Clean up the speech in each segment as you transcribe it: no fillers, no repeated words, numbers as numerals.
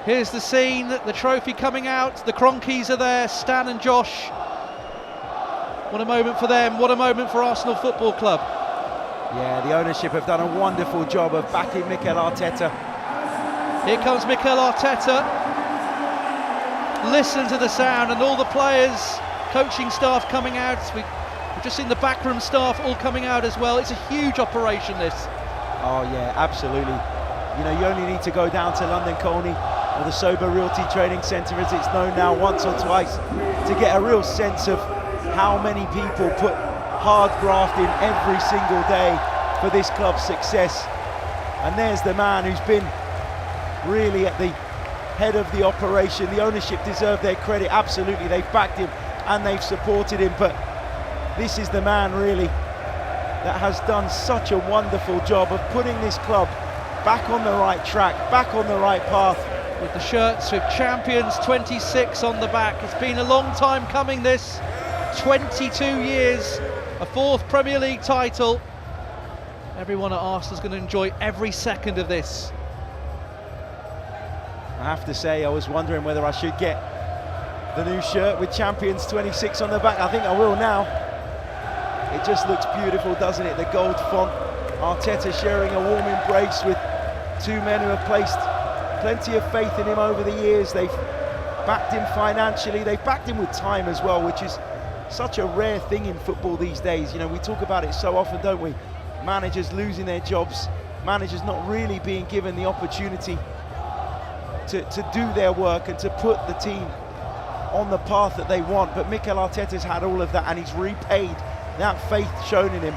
Here's the scene, the trophy coming out, the Cronkies are there, Stan and Josh. What a moment for them, what a moment for Arsenal Football Club. Yeah, the ownership have done a wonderful job of backing Mikel Arteta. Here comes Mikel Arteta. Listen to the sound, and all the players, coaching staff coming out. We've just seen the backroom staff all coming out as well. It's a huge operation, this. Oh yeah, absolutely. You know, you only need to go down to London Colney, or the Sober Realty Training Centre as it's known now, once or twice, to get a real sense of how many people put hard graft in every single day for this club's success. And there's the man who's been really at the head of the operation. The ownership deserve their credit, absolutely. They've backed him and they've supported him, but this is the man really that has done such a wonderful job of putting this club back on the right track, back on the right path. With the shirts with Champions 26 on the back. It's been a long time coming, this. 22 years, a fourth Premier League title. Everyone at Arsenal's going to enjoy every second of this. I have to say, I was wondering whether I should get the new shirt with Champions 26 on the back. I think I will now. It just looks beautiful, doesn't it? The gold font. Arteta sharing a warm embrace with two men who have placed plenty of faith in him over the years. They've backed him financially, they've backed him with time as well, which is such a rare thing in football these days. You know, we talk about it so often, don't we? Managers losing their jobs, managers not really being given the opportunity to do their work and to put the team on the path that they want. But Mikel Arteta's had all of that, and he's repaid that faith shown in him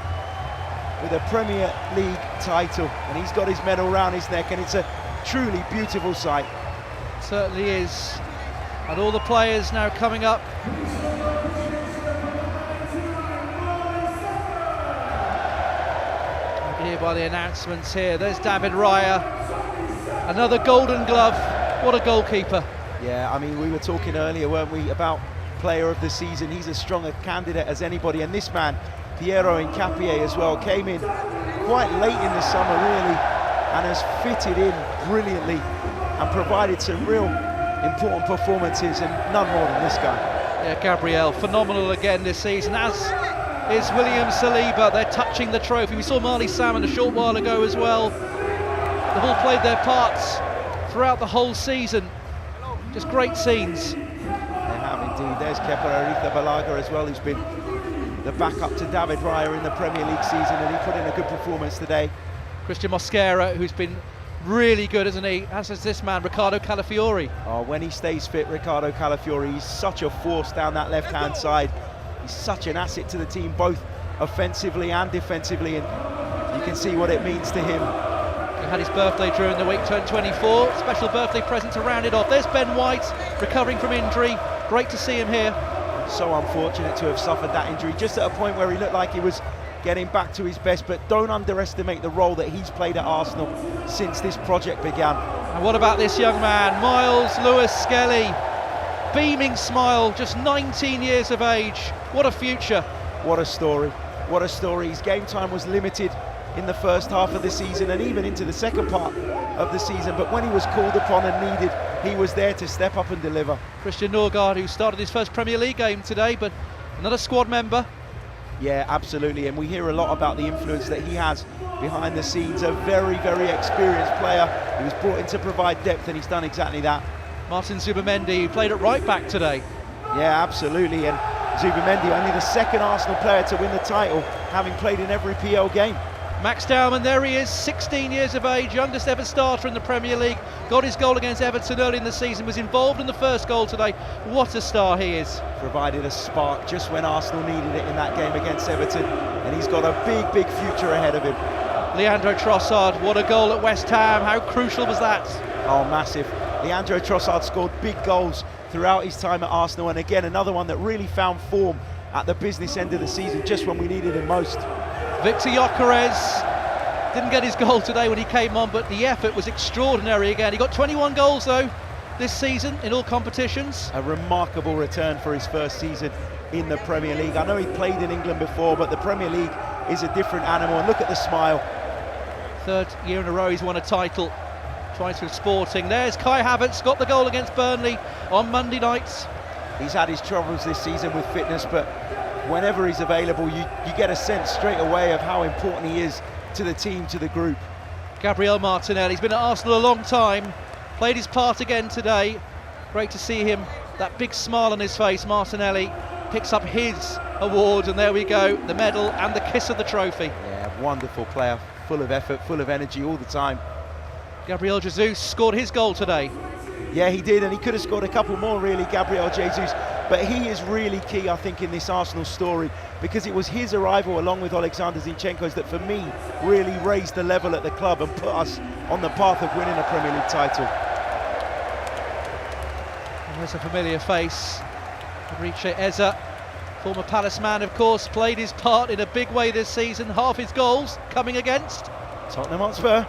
with a Premier League title, and he's got his medal round his neck, and it's a truly beautiful sight. It certainly is. And all the players now coming up. You can hear by the announcements here. There's David Raya, another Golden Glove. What a goalkeeper. Yeah, I mean, we were talking earlier, weren't we, about player of the season. He's as strong a candidate as anybody, and this man, Piero Hincapié as well, came in quite late in the summer really, and has fitted in brilliantly and provided some real important performances, and none more than this guy. Yeah, Gabriel, phenomenal again this season, as is William Saliba. They're touching the trophy. We saw Marley Salmon a short while ago as well. They've all played their parts throughout the whole season. Just great scenes. They have indeed. There's Kepa Arrizabalaga as well, who's been the backup to David Raya in the Premier League season, and he put in a good performance today. Christian Mosquera, who's been really good, isn't he? As is this man, Ricardo Calafiori. Oh, when he stays fit, Ricardo Calafiori, he's such a force down that left-hand side. He's such an asset to the team, both offensively and defensively, and you can see what it means to him. He had his birthday during the week, turned 24. Special birthday present to round it off. There's Ben White, recovering from injury. Great to see him here. So unfortunate to have suffered that injury, just at a point where he looked like he was getting back to his best, but don't underestimate the role that he's played at Arsenal since this project began. And what about this young man, Miles Lewis Skelly? Beaming smile, just 19 years of age. What a future. What a story, what a story. His game time was limited in the first half of the season and even into the second part of the season, but when he was called upon and needed, he was there to step up and deliver. Christian Norgard, who started his first Premier League game today, but another squad member. Yeah, absolutely, and we hear a lot about the influence that he has behind the scenes. A very, very experienced player. He was brought in to provide depth, and he's done exactly that. Martin Zubimendi, who played at right back today. Yeah, absolutely, and Zubimendi, only the second Arsenal player to win the title, having played in every PL game. Max Dowman, there he is, 16 years of age, youngest ever starter in the Premier League. Got his goal against Everton early in the season, was involved in the first goal today. What a star he is. Provided a spark just when Arsenal needed it in that game against Everton, and he's got a big, big future ahead of him. Leandro Trossard, what a goal at West Ham. How crucial was that? Oh, massive. Leandro Trossard scored big goals throughout his time at Arsenal, and again, another one that really found form at the business end of the season, just when we needed him most. Victor Gyökeres didn't get his goal today when he came on, but the effort was extraordinary again. He got 21 goals though this season in all competitions. A remarkable return for his first season in the Premier League. I know he played in England before, but the Premier League is a different animal, and look at the smile. Third year in a row he's won a title. twice with Sporting. There's Kai Havertz, got the goal against Burnley on Monday nights. He's had his troubles this season with fitness, but whenever he's available, you get a sense straight away of how important he is to the team, to the group. Gabriel Martinelli, he's been at Arsenal a long time, played his part again today. Great to see him, that big smile on his face. Martinelli picks up his award, and there we go, the medal and the kiss of the trophy. Yeah, wonderful player, full of effort, full of energy all the time. Gabriel Jesus scored his goal today. Yeah, he did, and he could have scored a couple more really, Gabriel Jesus, but he is really key, I think, in this Arsenal story, because it was his arrival along with Alexander Zinchenko's that for me really raised the level at the club and put us on the path of winning a Premier League title. And there's a familiar face, Eberechi Eze, former Palace man, of course, played his part in a big way this season. Half his goals coming against Tottenham Hotspur.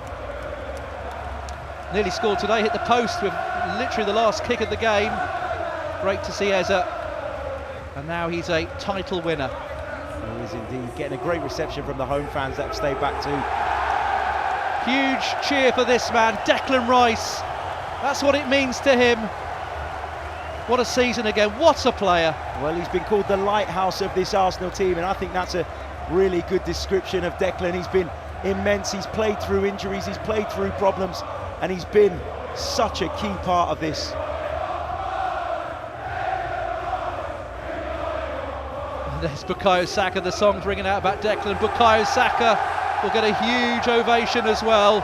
Nearly scored today, hit the post with literally the last kick of the game. Great to see Eze, and now he's a title winner. He is indeed, getting a great reception from the home fans that have stayed back too. Huge cheer for this man, Declan Rice. That's what it means to him. What a season again, what a player. Well, he's been called the lighthouse of this Arsenal team, and I think that's a really good description of Declan. He's been immense, he's played through injuries, he's played through problems, and he's been such a key part of this. And there's Bukayo Saka, the song's ringing out about Declan. Bukayo Saka will get a huge ovation as well.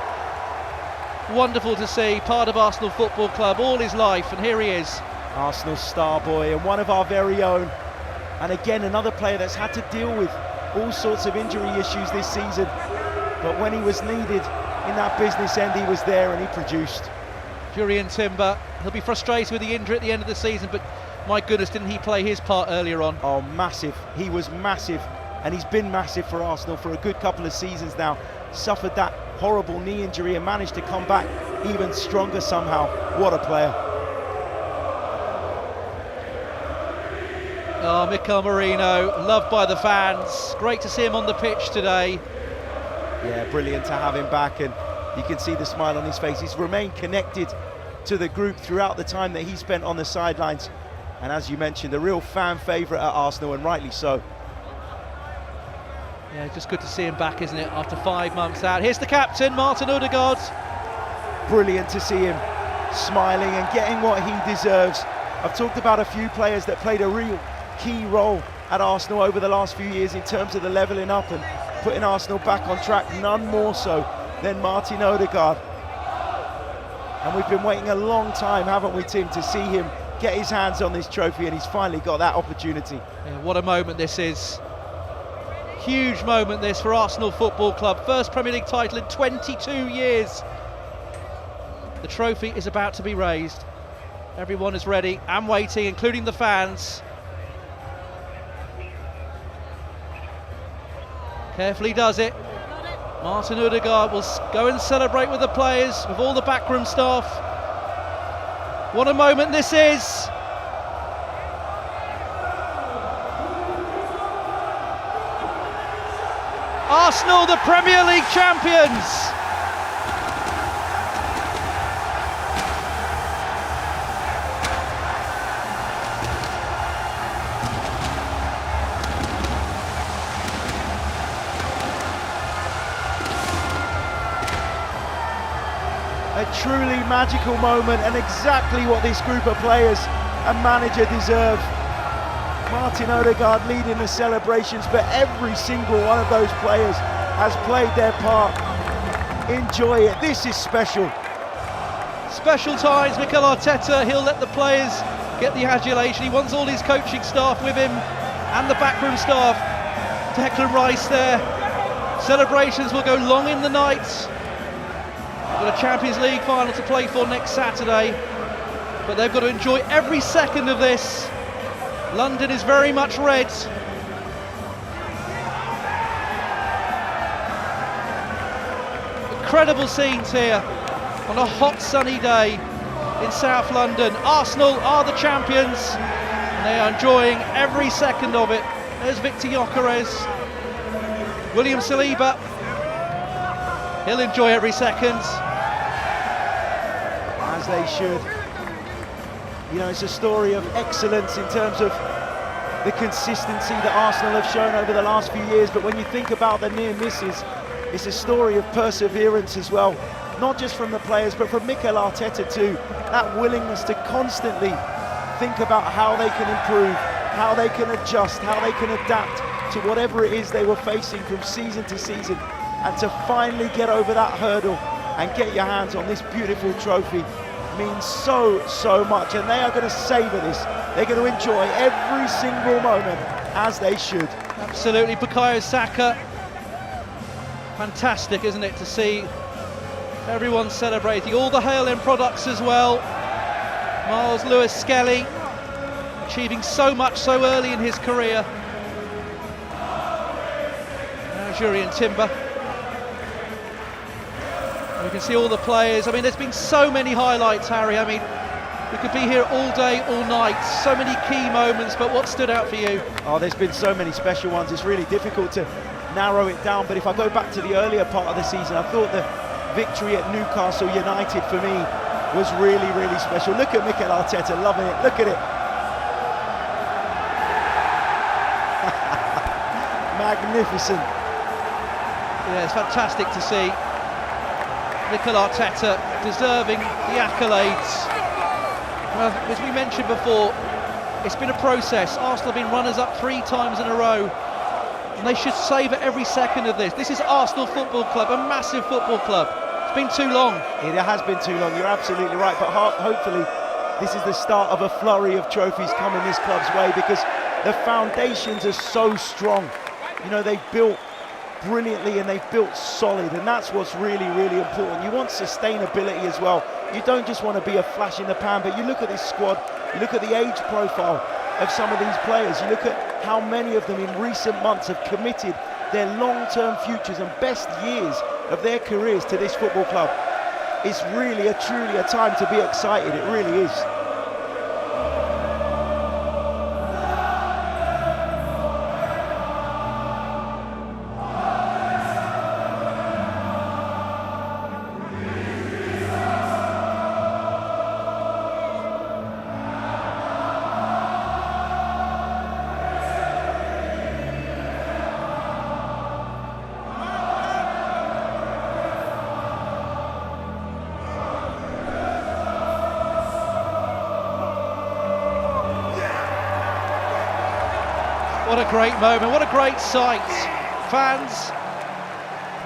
Wonderful to see, part of Arsenal Football Club all his life, and here he is. Arsenal's star boy and one of our very own. And again, another player that's had to deal with all sorts of injury issues this season. But when he was needed in that business end, he was there and he produced. Jurriën Timber, he'll be frustrated with the injury at the end of the season, but my goodness, didn't he play his part earlier on? Oh, massive. He was massive, and he's been massive for Arsenal for a good couple of seasons now. Suffered that horrible knee injury and managed to come back even stronger somehow. What a player. Oh, Mikel Merino, loved by the fans. Great to see him on the pitch today. Yeah, brilliant to have him back, and you can see the smile on his face. He's remained connected to the group throughout the time that he spent on the sidelines. And as you mentioned, a real fan favourite at Arsenal, and rightly so. Yeah, just good to see him back, isn't it, after 5 months out. Here's the captain, Martin Odegaard. Brilliant to see him smiling and getting what he deserves. I've talked about a few players that played a real key role at Arsenal over the last few years in terms of the levelling up and putting Arsenal back on track, none more so than Martin Odegaard. And we've been waiting a long time, haven't we, Tim, to see him get his hands on this trophy, and he's finally got that opportunity. Yeah, what a moment this is. Huge moment this for Arsenal Football Club. First Premier League title in 22 years. The trophy is about to be raised. Everyone is ready and waiting, including the fans. Carefully does it. Martin Odegaard will go and celebrate with the players, with all the backroom staff. What a moment this is. Arsenal, the Premier League champions. A truly magical moment, and exactly what this group of players and manager deserve. Martin Odegaard leading the celebrations, but every single one of those players has played their part. Enjoy it, this is special. Special times, Mikel Arteta, he'll let the players get the adulation. He wants all his coaching staff with him and the backroom staff. Declan Rice there. Celebrations will go long in the night. Got a Champions League final to play for next Saturday, but they've got to enjoy every second of this. London is very much red. Incredible scenes here on a hot sunny day in South London. Arsenal are the champions and they are enjoying every second of it. There's Victor Gyökeres, William Saliba, he'll enjoy every second. as they should. You know, it's a story of excellence in terms of the consistency that Arsenal have shown over the last few years, but when you think about the near misses, it's a story of perseverance as well, not just from the players but from Mikel Arteta too. That willingness to constantly think about how they can improve, how they can adjust, how they can adapt to whatever it is they were facing from season to season, and to finally get over that hurdle and get your hands on this beautiful trophy means so much, and they are going to savour this. They're going to enjoy every single moment, as they should. Absolutely. Bukayo Saka, fantastic, isn't it, to see everyone celebrating, all the Hail-In products as well. Miles Lewis-Skelly achieving so much so early in his career. Now Julian Timber. We can see all the players. I mean, there's been so many highlights, Harry. I mean, we could be here all day, all night. So many key moments, but what stood out for you? Oh, there's been so many special ones. It's really difficult to narrow it down, but if I go back to the earlier part of the season, I thought the victory at Newcastle United for me was really special. Look at Mikel Arteta loving it. Look at it. Magnificent. Yeah, it's fantastic to see Mikel Arteta deserving the accolades. Well, as we mentioned before, it's been a process. Arsenal have been runners-up 3 times in a row, and they should savour every second of this. This is Arsenal Football Club, a massive football club. It's been too long. It has been too long, you're absolutely right, but hopefully this is the start of a flurry of trophies coming this club's way, because the foundations are so strong. You know, they've built brilliantly and they've built solid, and that's what's really important. You want sustainability as well. You don't just want to be a flash in the pan, but you look at this squad, you look at the age profile of some of these players, you look at how many of them in recent months have committed their long-term futures and best years of their careers to this football club. It's really truly a time to be excited, it really is. What a great moment, what a great sight. Fans,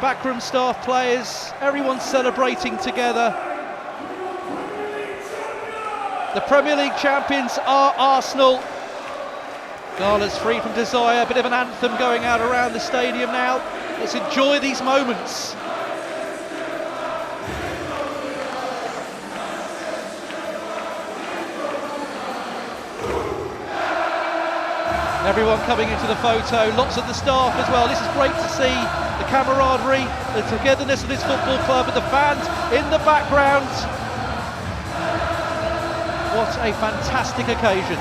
backroom staff, players, everyone celebrating together. The Premier League champions are Arsenal. Gala's free from desire, a bit of an anthem going out around the stadium now. Let's enjoy these moments. Everyone coming into the photo, lots of the staff as well. This is great to see, the camaraderie, the togetherness of this football club, and the fans in the background. What a fantastic occasion.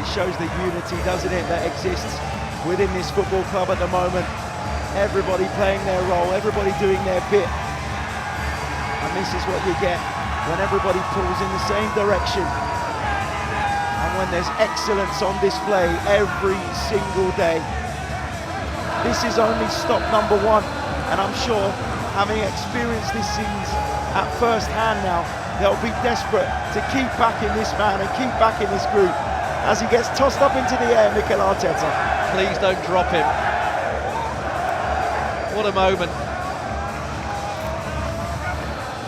It shows the unity, doesn't it, that exists within this football club at the moment. Everybody playing their role, everybody doing their bit. And this is what you get when everybody pulls in the same direction. And when there's excellence on display every single day. This is only stop number 1, and I'm sure, having experienced this season at first hand now, they'll be desperate to keep backing this man and keep backing this group as he gets tossed up into the air, Mikel Arteta. Please don't drop him. What a moment.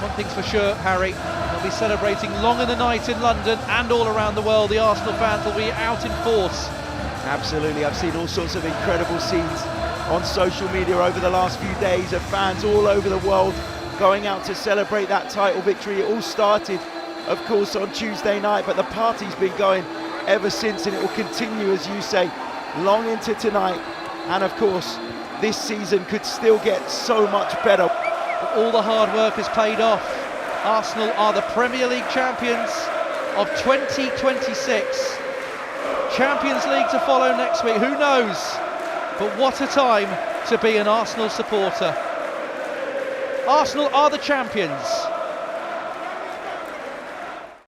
One thing's for sure, Harry, they'll be celebrating long in the night in London and all around the world. The Arsenal fans will be out in force. Absolutely, I've seen all sorts of incredible scenes on social media over the last few days of fans all over the world going out to celebrate that title victory. It all started, of course, on Tuesday night, but the party's been going ever since, and it will continue, as you say, long into tonight. And of course, this season could still get so much better. All the hard work has paid off. Arsenal are the Premier League champions of 2026. Champions League to follow next week, who knows? But what a time to be an Arsenal supporter. Arsenal are the champions.